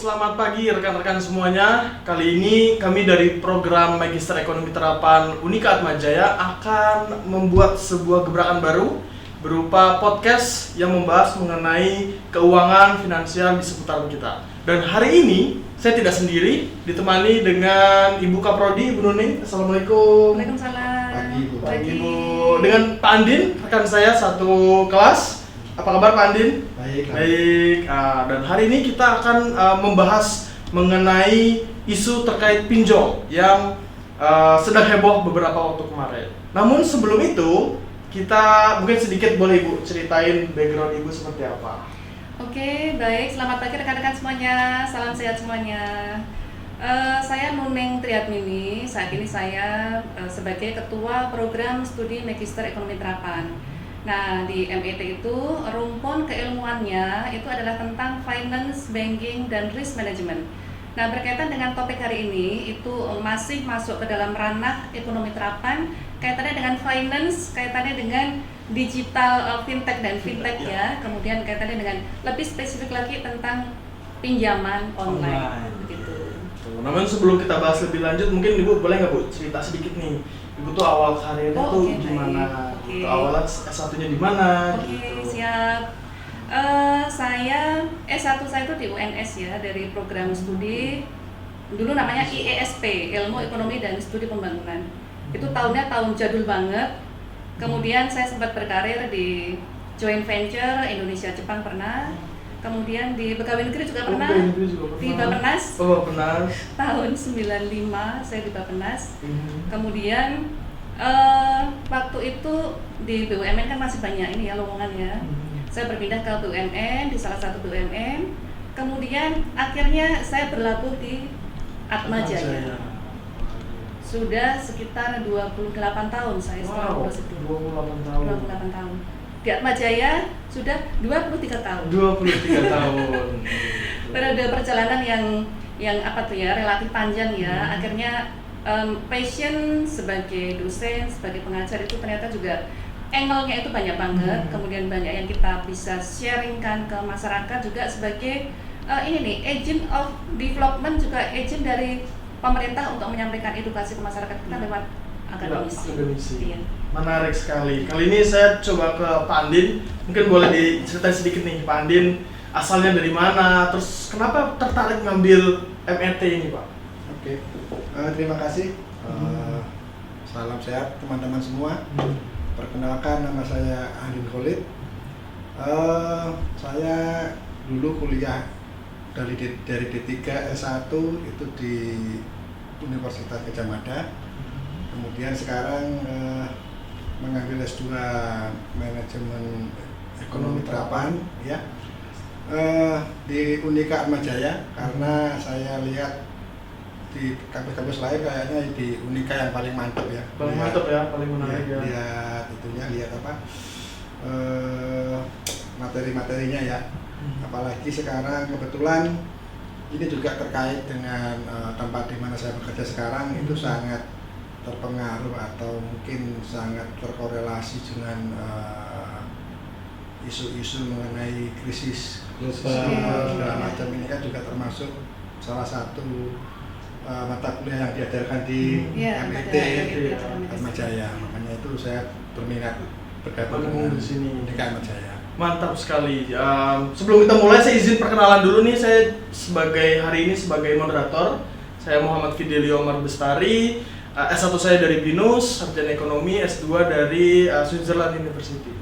selamat pagi rekan-rekan semuanya. Kali ini kami dari program Magister Ekonomi Terapan Unika Atmajaya akan membuat sebuah gebrakan baru berupa podcast yang membahas mengenai keuangan finansial di seputaran kita. Dan hari ini saya tidak sendiri, ditemani dengan Ibu Kaprodi, Ibu Nuning. Assalamualaikum. Waalaikumsalam. Pagi, Bu. Pagi, Bu. Dengan Pak Andin, rekan saya satu kelas. Apa kabar Pak Andin? Baik. Dan hari ini kita akan membahas mengenai isu terkait pinjol yang sedang heboh beberapa waktu kemarin. Namun sebelum itu, kita mungkin sedikit boleh Ibu ceritain background Ibu seperti apa? Oke, baik. Selamat pagi rekan-rekan semuanya. Salam sehat semuanya. Saya Nuning Triatmini. Saat ini saya sebagai Ketua Program Studi Magister Ekonomi Terapan. Nah, di MET itu rumpun keilmuannya itu adalah tentang finance, banking, dan risk management. Nah, berkaitan dengan topik hari ini itu masih masuk ke dalam ranah ekonomi terapan, kaitannya dengan finance, kaitannya dengan digital fintech dan fintech ya, kemudian kaitannya dengan lebih spesifik lagi tentang pinjaman online. Begitu. Namun sebelum kita bahas lebih lanjut, mungkin Ibu boleh nggak Bu cerita sedikit nih, Ibu tuh awal karirnya tuh gimana? Okay. Awalnya S1-nya di mana? Oke, siap. Saya S1 saya itu di UNS ya, dari program studi dulu namanya IESP, Ilmu Ekonomi dan Studi Pembangunan. Itu tahunnya tahun jadul banget. Kemudian saya sempat berkarir di joint venture Indonesia Jepang pernah. Kemudian di pegawai negeri juga pernah. Di Bappenas. Oh, Bappenas. Tahun 95 saya di Bappenas. Kemudian waktu itu di BUMN kan masih banyak ini ya lowongan ya. Saya berpindah ke BUMN, di salah satu BUMN. Kemudian akhirnya saya berlabuh di Atmajaya. Sudah sekitar 28 tahun saya setelah lulus itu. 28 tahun. Di Atmajaya sudah 23 tahun. 23 tahun. Periode perjalanan yang apa tuh ya, relatif panjang ya. Akhirnya passion sebagai dosen, sebagai pengajar itu ternyata juga angle-nya itu banyak banget. Kemudian banyak yang kita bisa sharingkan ke masyarakat juga sebagai ini nih, agent of development, juga agent dari pemerintah untuk menyampaikan edukasi ke masyarakat kita lewat akademisi. Iya. Menarik sekali. Kali ini saya coba ke Pak Andin. Mungkin boleh diceritain sedikit nih, Pak Andin asalnya dari mana, terus kenapa tertarik ngambil MET ini, Pak? Oke, terima kasih. Salam sehat teman-teman semua. Perkenalkan, nama saya Andin Khalid. Saya dulu kuliah dari D3 S1 itu di Universitas Gadjah Mada. Kemudian sekarang mengambil S2 Manajemen Ekonomi Terapan ya, di Unika Atmajaya, karena saya lihat di kampus-kampus lain kayaknya di Unika yang paling mantap ya. Paling mantap ya, paling menarik ya. Lihat apa materi-materinya ya. Apalagi sekarang kebetulan ini juga terkait dengan tempat di mana saya bekerja sekarang, itu sangat terpengaruh atau mungkin sangat terkorelasi dengan isu-isu mengenai krisis global segala macam. Ini kan juga termasuk salah satu mata kuliah yang diajarkan di MET Atmajaya. Makanya itu saya berminat bergabung dengan di sini di Atmajaya. Mantap sekali. Sebelum kita mulai, saya izin perkenalan dulu nih. Saya hari ini sebagai moderator. Saya Muhammad Fidelio Omar Bestari. S1 saya dari BINUS, Sarjana Ekonomi, S2 dari Switzerland University.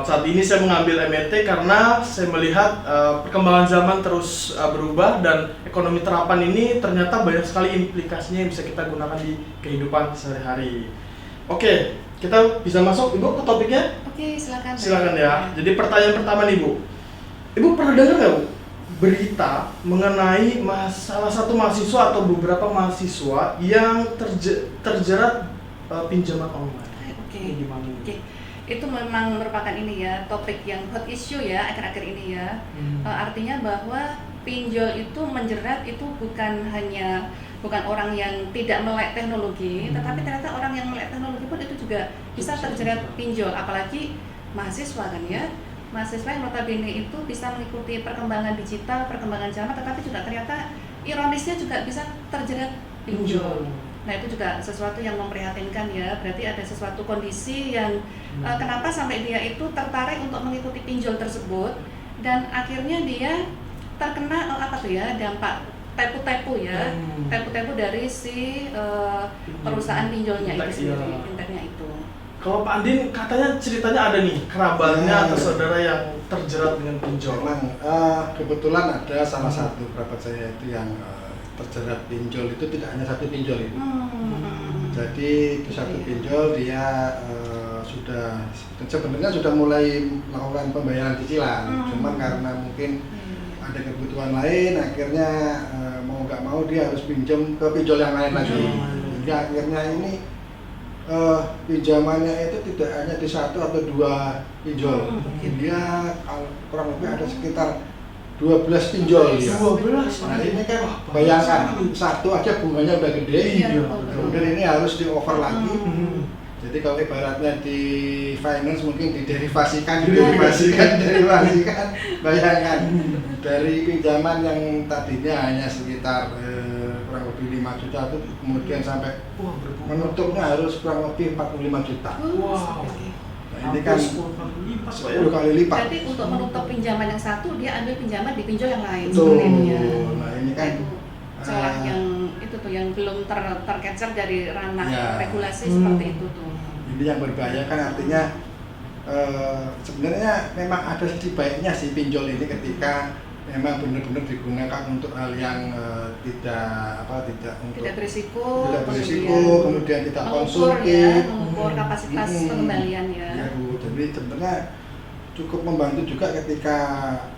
Saat ini saya mengambil MET karena saya melihat perkembangan zaman terus berubah, dan ekonomi terapan ini ternyata banyak sekali implikasinya yang bisa kita gunakan di kehidupan sehari-hari. Oke, kita bisa masuk Ibu ke topiknya? Oke, silakan. Silakan ya. Jadi pertanyaan pertama nih Bu. Ibu pernah dengar nggak Bu berita mengenai salah satu mahasiswa atau beberapa mahasiswa yang terjerat pinjaman online? Oke. Itu memang merupakan ini ya, topik yang hot issue ya akhir-akhir ini ya. Artinya bahwa pinjol itu menjerat itu bukan orang yang tidak melek teknologi, tetapi ternyata orang yang melek teknologi pun itu juga bisa terjerat pinjol, apalagi mahasiswa kan ya. mahasiswa yang notabene itu bisa mengikuti perkembangan digital, perkembangan zaman, tetapi juga ternyata ironisnya juga bisa terjerat pinjol. Nah itu juga sesuatu yang memprihatinkan ya, berarti ada sesuatu kondisi yang kenapa sampai dia itu tertarik untuk mengikuti pinjol tersebut dan akhirnya dia terkena dampak tepu-tepu ya, tepu-tepu dari si perusahaan pinjolnya itu sendiri, fintechnya itu. Kalau Pak Andin katanya ceritanya ada nih kerabatnya atau saudara yang terjerat dengan pinjol. Memang kebetulan ada salah satu kerabat saya itu yang terjerat pinjol, itu tidak hanya satu pinjol itu. Jadi itu satu pinjol dia sebenarnya sudah mulai melakukan pembayaran cicilan, cuman karena mungkin ada kebutuhan lain, akhirnya mau nggak mau dia harus pinjam ke pinjol yang lain lagi. Jadi akhirnya ini pinjamannya itu tidak hanya di satu atau dua pinjol, dia kurang lebih ada sekitar 12 pinjol ya. 12. Nah ini kan bayangkan satu aja bunganya udah gede, kemudian ini harus di over lagi. Jadi kalau ibaratnya di finance mungkin diderivasikan, bayangkan dari pinjaman yang tadinya hanya sekitar kurang lebih 5 juta itu kemudian sampai menutupnya harus kurang lebih 45 juta. Wow. Nah, ini kan 10 kali lipat. Jadi untuk menutup pinjaman yang satu dia ambil pinjaman di pinjol yang lain. Betul. Sebenarnya. Nah ini kan celah yang itu tuh yang belum tercapture dari ranah ya, regulasi seperti itu tuh. Ini yang berbahaya kan artinya sebenarnya memang ada sisi baiknya sih pinjol ini ketika memang benar-benar digunakan untuk hal yang tidak berisiko, kemudian tidak konsumtif, mengukur kapasitas pengembalian ya. Ya Bu, jadi sebenarnya cukup membantu juga ketika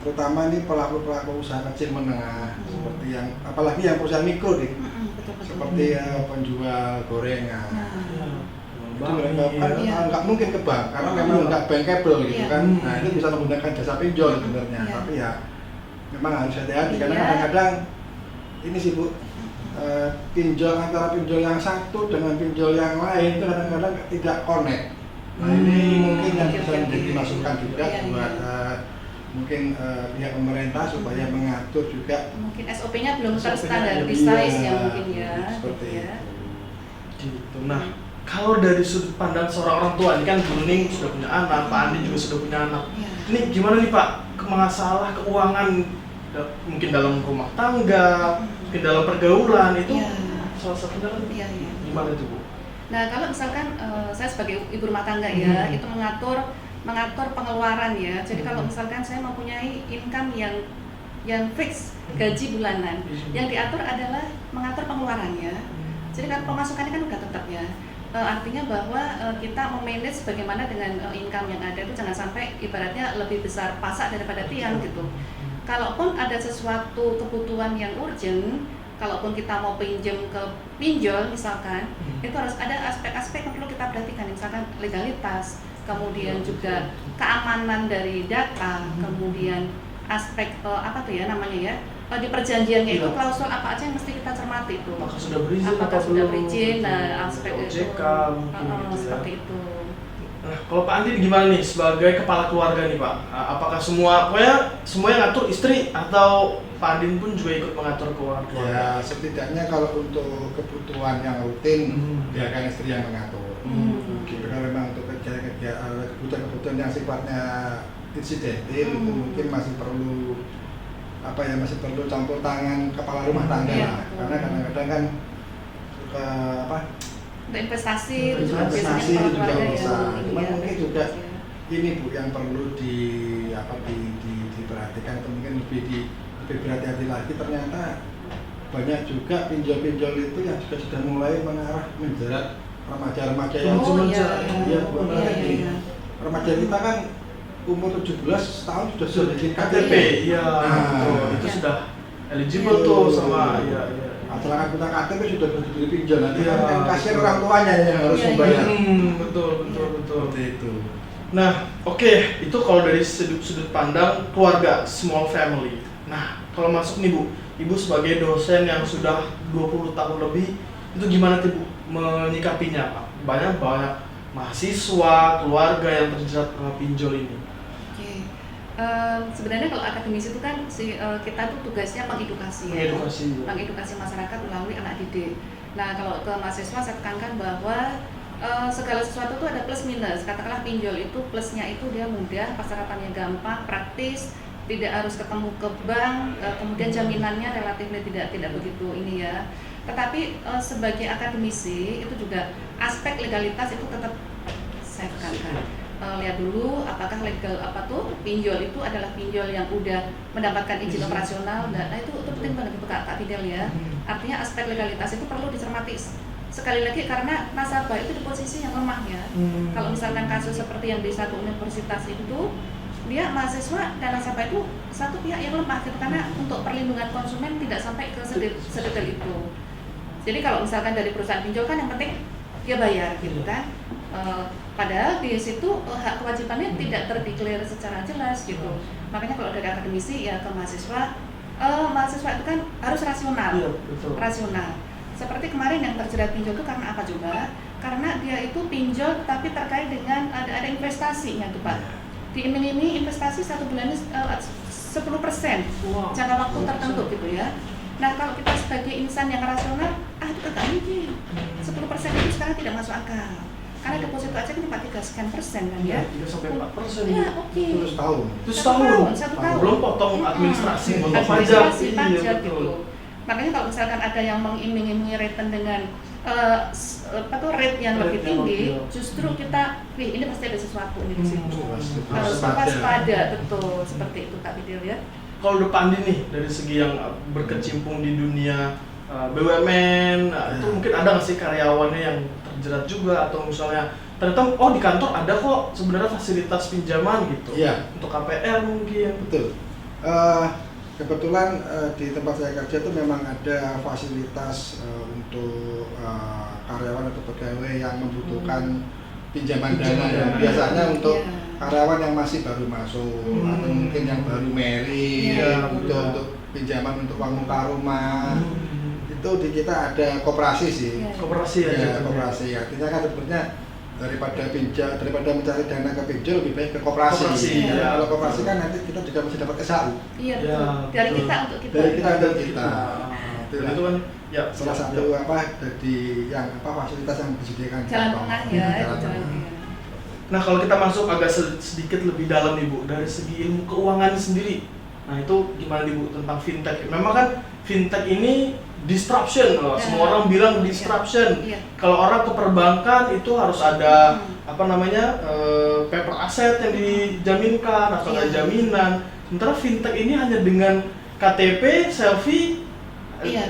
terutama ini pelaku-pelaku usaha kecil menengah seperti yang apalagi yang perusahaan mikro nih, seperti penjual gorengan. Itu mereka kan nggak mungkin ke bank karena memang nggak bankable gitu kan. Nah itu bisa menggunakan jasa pinjol sebenarnya, tapi ya memang harus hati-hati karena kadang-kadang ini sih Bu, pinjol antara pinjol yang satu dengan pinjol yang lain itu kadang-kadang tidak connect. Nah ini mungkin yang bisa menjadi masukan juga buat mungkin pihak pemerintah supaya mengatur juga. Mungkin SOP-nya belum terstandarisasi ya mungkin ya. Seperti itu. Gitu. Nah, kalau dari sudut pandang seorang orang tua, ini kan Bu Nuning sudah punya anak, Pak Andi juga sudah punya anak. Ini gimana nih Pak, masalah keuangan mungkin dalam rumah tangga, mungkin dalam pergaulan itu salah satunya kan gimana tuh Bu? Nah kalau misalkan saya sebagai ibu rumah tangga ya, itu mengatur pengeluaran ya. Jadi kalau misalkan saya mempunyai income yang fix, gaji bulanan, yang diatur adalah mengatur pengeluarannya. Jadi kan pemasukannya kan udah tetap ya. Artinya bahwa kita memanage bagaimana dengan income yang ada itu jangan sampai ibaratnya lebih besar pasak daripada tiang gitu. Kalaupun ada sesuatu kebutuhan yang urgent, kalaupun kita mau pinjam ke pinjol misalkan, itu harus ada aspek-aspek yang perlu kita perhatikan, misalkan legalitas, kemudian juga keamanan dari data, kemudian aspek di perjanjiannya itu klausul apa aja yang mesti kita cermati itu. Apakah sudah berizin apakah sudah berizin, nah aspek OJK, itu seperti itu. Nah, kalau Pak Andi gimana nih sebagai kepala keluarga nih Pak? Apakah semua yang ngatur istri atau Pak Andin pun juga ikut mengatur keuangan keluarga? Ya setidaknya kalau untuk kebutuhan yang rutin biarkan istri yang mengatur. Karena memang untuk kebutuhan yang sifatnya insidentil itu mungkin masih perlu campur tangan kepala rumah tangga lah. Karena kadang-kadang kan untuk investasi itu juga bisa. Cuma mungkin juga ini Bu yang perlu diperhatikan, mungkin lebih berhati-hati lagi. Ternyata banyak juga pinjol-pinjol itu yang sudah mulai mengarah menjerat remaja-remaja yang remaja kita kan umur 17 tahun sudah bikin KTP. Iya, itu sudah eligible tuh sama Setelah kita KTP sudah berdiri pinjol, nanti kan kasihan orang tuanya yang harus membayar. Betul. Seperti itu. Nah, oke, itu kalau dari sudut pandang keluarga, small family. Nah, kalau masuk nih Bu, Ibu sebagai dosen yang sudah 20 tahun lebih, itu gimana tuh Bu menyikapinya Pak? Banyak mahasiswa, keluarga yang terjerat pinjol ini. Sebenarnya kalau akademisi itu kan kita tuh tugasnya mengedukasi ya, mengedukasi masyarakat melalui anak didik. Nah kalau ke mahasiswa saya tekankan bahwa segala sesuatu itu ada plus minus. Katakanlah pinjol itu plusnya itu dia mudah, persyaratannya gampang, praktis, tidak harus ketemu ke bank, kemudian jaminannya relatif tidak begitu ini ya. Tetapi sebagai akademisi itu juga aspek legalitas itu tetap saya tekankan. Lihat dulu apakah legal pinjol itu adalah pinjol yang udah mendapatkan izin operasional. Nah itu penting banget itu Kak Fidel ya. Artinya aspek legalitas itu perlu dicermati. Sekali lagi karena nasabah itu di posisi yang lemah ya. Kalau misalkan kasus seperti yang di satu universitas itu, dia mahasiswa dan nasabah itu satu pihak yang lemah gitu, karena untuk perlindungan konsumen tidak sampai ke sedetail itu. Jadi kalau misalkan dari perusahaan pinjol kan yang penting dia bayar gitu kan. Padahal di situ hak kewajibannya tidak terdeklar secara jelas gitu. Makanya kalau dari akademisi ya ke mahasiswa, mahasiswa itu kan harus rasional. Iya, betul. Rasional. Seperti kemarin yang terjerat pinjol itu karena apa juga? Karena dia itu pinjol tapi terkait dengan ada investasinya tuh Pak. Diiming-iming investasi 1 bulannya 10%, jangka waktu tertentu gitu ya. Nah kalau kita sebagai insan yang rasional, itu agak mungkin 10% itu sekarang tidak masuk akal. Karena deposito aja kan cuma 3% kan ya? 3-4%. Ya oke. Itu setahun. Itu setahun. Belum potong administrasi, potong pajak iya, gitu. Makanya kalau misalkan ada yang mengiming-imingi rate dengan rate yang lebih tinggi, justru kita, ini pasti ada sesuatu di situ. Harus waspada, betul seperti itu Kak Fidel ya. Kalau udah Pandi nih dari segi yang berkecimpung di dunia BUMN, itu mungkin ada nggak sih karyawannya yang terjerat juga atau misalnya ternyata di kantor ada kok sebenarnya fasilitas pinjaman gitu. Iya. Untuk KPR mungkin. Betul. Kebetulan di tempat saya kerja itu memang ada fasilitas untuk karyawan atau pegawai yang membutuhkan pinjaman dana ya. Biasanya untuk karyawan yang masih baru masuk atau mungkin yang baru married untuk pinjaman untuk uang muka rumah. Itu di kita ada koperasi sih. Koperasi ya. Koperasi. Artinya kan sebenarnya daripada mencari dana ke pinjol lebih baik ke koperasi. Ya. Kalau koperasi kan nanti kita juga masih dapat SAU. Iya betul. Dari kita untuk kita. Dari kita untuk kita. Itu kan ya salah satu dari yang fasilitas yang disediakan jalan tengah ya. Jalan tengah. Nah kalau kita masuk agak sedikit lebih dalam nih Bu, dari segi ilmu keuangan sendiri. Nah itu gimana nih Bu tentang fintech? Memang kan fintech ini disruption, semua orang bilang disruption. Kalau orang ke perbankan itu harus ada paper aset yang dijaminkan atau ada jaminan. Sementara fintech ini hanya dengan KTP, selfie,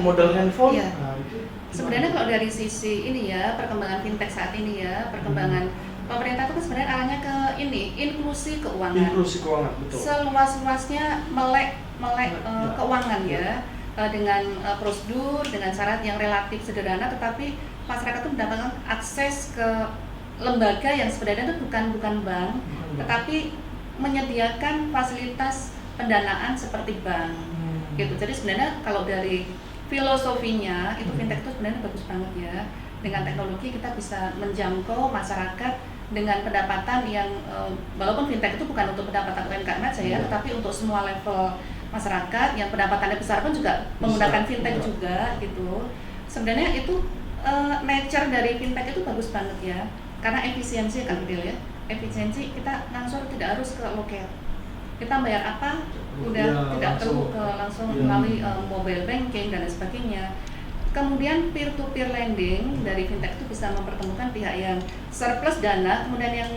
modal handphone. Sebenarnya kalau dari sisi ini ya perkembangan fintech saat ini ya, perkembangan pemerintah itu kan sebenarnya arahnya ke inklusi keuangan. Inklusi keuangan, betul. Seluas-luasnya melek keuangan ya. Dengan prosedur, dengan syarat yang relatif sederhana, tetapi masyarakat itu mendapatkan akses ke lembaga yang sebenarnya itu bukan bank, tetapi menyediakan fasilitas pendanaan seperti bank. Gitu. Jadi sebenarnya kalau dari filosofinya itu fintech itu sebenarnya bagus banget ya. Dengan teknologi kita bisa menjangkau masyarakat dengan pendapatan yang walaupun fintech itu bukan untuk pendapatan UMKM aja ya, tetapi untuk semua level masyarakat yang pendapatannya besar pun juga menggunakan fintech juga gitu. Sebenarnya itu nature dari fintech itu bagus banget ya, karena efisiensi kan Fidel ya. Efisiensi kita langsung tidak harus ke loket. Kita bayar apa udah tidak perlu langsung melalui mobile banking dan lain sebagainya. Kemudian peer to peer lending dari fintech itu bisa mempertemukan pihak yang surplus dana, kemudian yang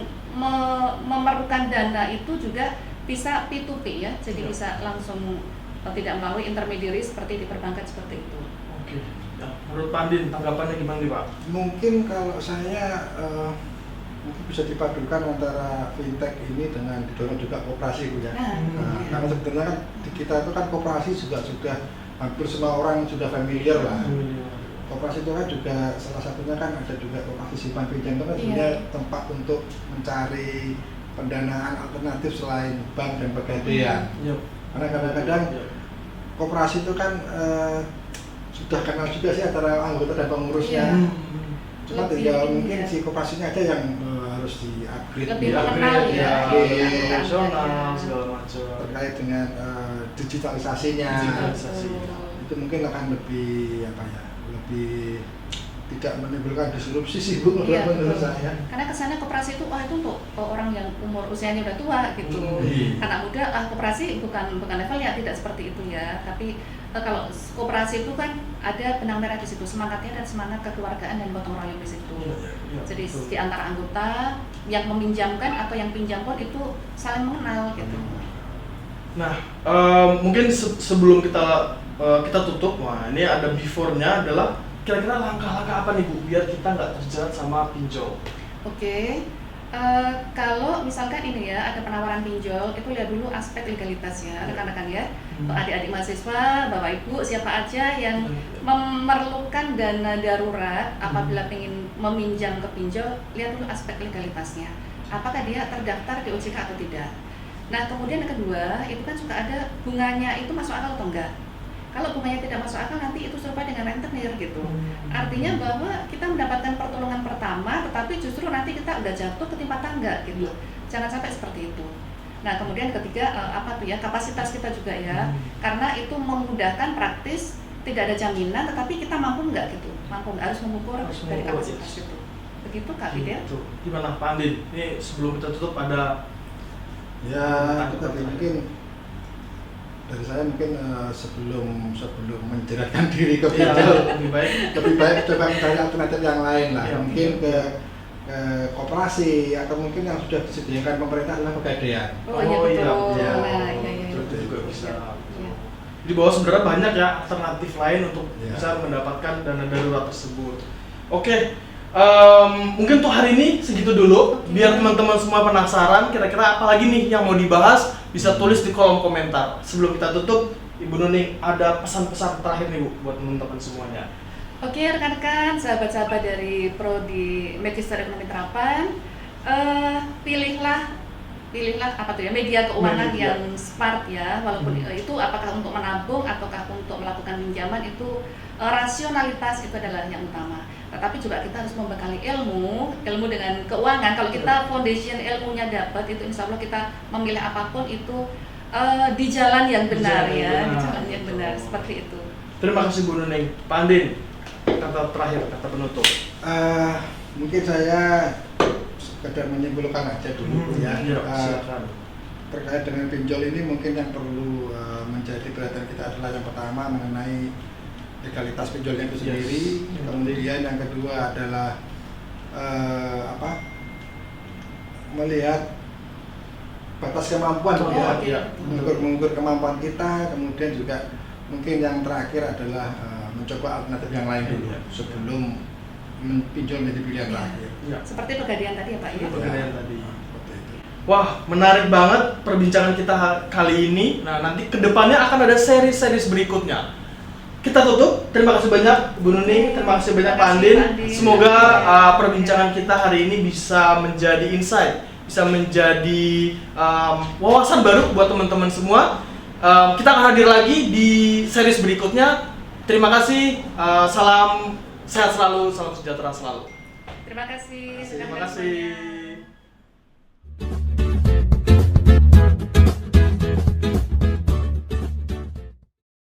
memerlukan dana itu juga bisa P2P ya, jadi bisa langsung tidak melalui intermediary seperti di perbankan seperti itu. Oke. Ya, menurut Pak Andin tanggapannya gimana nih Pak? Mungkin kalau saya mungkin bisa dipadukan antara fintech ini dengan didorong juga koperasi Bu ya. Karena sebenarnya kan di kita itu kan koperasi juga sudah hampir semua orang sudah familiar lah. Koperasi itu kan juga salah satunya kan ada juga koperasi simpan pinjam itu kan sebenarnya tempat untuk mencari pendanaan alternatif selain bank dan pegadaian. Karena kadang-kadang koperasi itu kan sudah kenal juga sih antara anggota dan pengurusnya. Cuma tinggal mungkin si koperasinya aja yang harus di-upgrade, Lebih mengenal ya, profesional segala macam. Terkait dengan digitalisasinya. Digitalisasi. Itu mungkin akan lebih lebih tidak menimbulkan disrupsi sih Bu menurut saya. Karena kesannya koperasi itu itu untuk orang yang umur usianya udah tua gitu. Anak muda koperasi bukan levelnya, tidak seperti itu ya. Tapi kalau koperasi itu kan ada benang merah di situ, semangatnya dan semangat kekeluargaan dan gotong royong di situ. Jadi di antara anggota yang meminjamkan atau yang pinjam pun itu saling mengenal gitu. Nah, mungkin sebelum kita tutup, ini ada before-nya adalah kira-kira langkah-langkah apa nih Bu biar kita nggak terjerat sama pinjol? Oke. Kalau misalkan ini ya ada penawaran pinjol, itu lihat dulu aspek legalitas ya rekan-rekan ya. Adik-adik mahasiswa, bapak ibu, siapa aja yang memerlukan dana darurat apabila ingin meminjam ke pinjol, lihat dulu aspek legalitasnya. Apakah dia terdaftar di OJK atau tidak? Nah kemudian yang kedua, itu kan suka ada bunganya itu masuk akal atau enggak? Kalau bunganya tidak masuk akal nanti itu serupa dengan rentenir gitu. Artinya bahwa kita mendapatkan pertolongan pertama, tetapi justru nanti kita udah jatuh ketimpa tangga gitu. Jangan sampai seperti itu. Nah kemudian ketiga kapasitas kita juga ya, karena itu memudahkan praktis, tidak ada jaminan, tetapi kita mampu nggak gitu, harus mengukur dari kapasitas itu. Begitu Kak Fidel? Gimana Pak Andin? Ini sebelum kita tutup ada mungkin dari saya mungkin sebelum menjeratkan diri ke pinjol lebih baik coba mencari alternatif yang lain lah, mungkin ke koperasi atau mungkin yang sudah disediakan pemerintah adalah pegadaian. Itu juga bisa. Di bawah sebenarnya banyak ya alternatif lain untuk bisa mendapatkan dana darurat tersebut. Oke. Mungkin untuk hari ini segitu dulu, biar teman-teman semua penasaran kira-kira apa lagi nih yang mau dibahas, bisa tulis di kolom komentar. Sebelum kita tutup, Ibu Nuning ada pesan-pesan terakhir nih Bu buat teman-teman semuanya. Oke rekan-rekan, sahabat-sahabat dari Prodi Magister Ekonomi Terapan, pilihlah media keuangan yang smart ya, walaupun itu apakah untuk menabung ataukah untuk melakukan pinjaman, itu rasionalitas itu adalah yang utama. Tetapi juga kita harus membekali ilmu dengan keuangan. Kalau kita foundation ilmunya dapat, itu insya Allah kita memilih apapun itu di jalan yang benar di jalan yang benar, seperti itu. Terima kasih Bu Nuning. Pak Andin, kata terakhir, kata penutup. Mungkin saya sekedar menyimpulkan aja dulu silakan. Terkait dengan pinjol ini mungkin yang perlu menjadi perhatian kita adalah yang pertama mengenai legalitas pinjolnya itu sendiri, kemudian yang kedua adalah melihat batas kemampuan mengukur kemampuan kita, kemudian juga mungkin yang terakhir adalah mencoba alternatif yang lain dulu sebelum pinjol menjadi pilihan terakhir. Seperti pegadaian tadi ya Pak ya. Pegadaian tadi. Wah, menarik banget perbincangan kita kali ini. Nah, nanti kedepannya akan ada seri-seri berikutnya. Kita tutup. Terima kasih banyak Bu Nuning, terima kasih banyak Pak Andin. Semoga perbincangan kita hari ini bisa menjadi insight, bisa menjadi wawasan baru buat teman-teman semua. Kita akan hadir lagi di series berikutnya. Terima kasih. Salam sehat selalu, salam sejahtera selalu. Terima kasih. Terima kasih.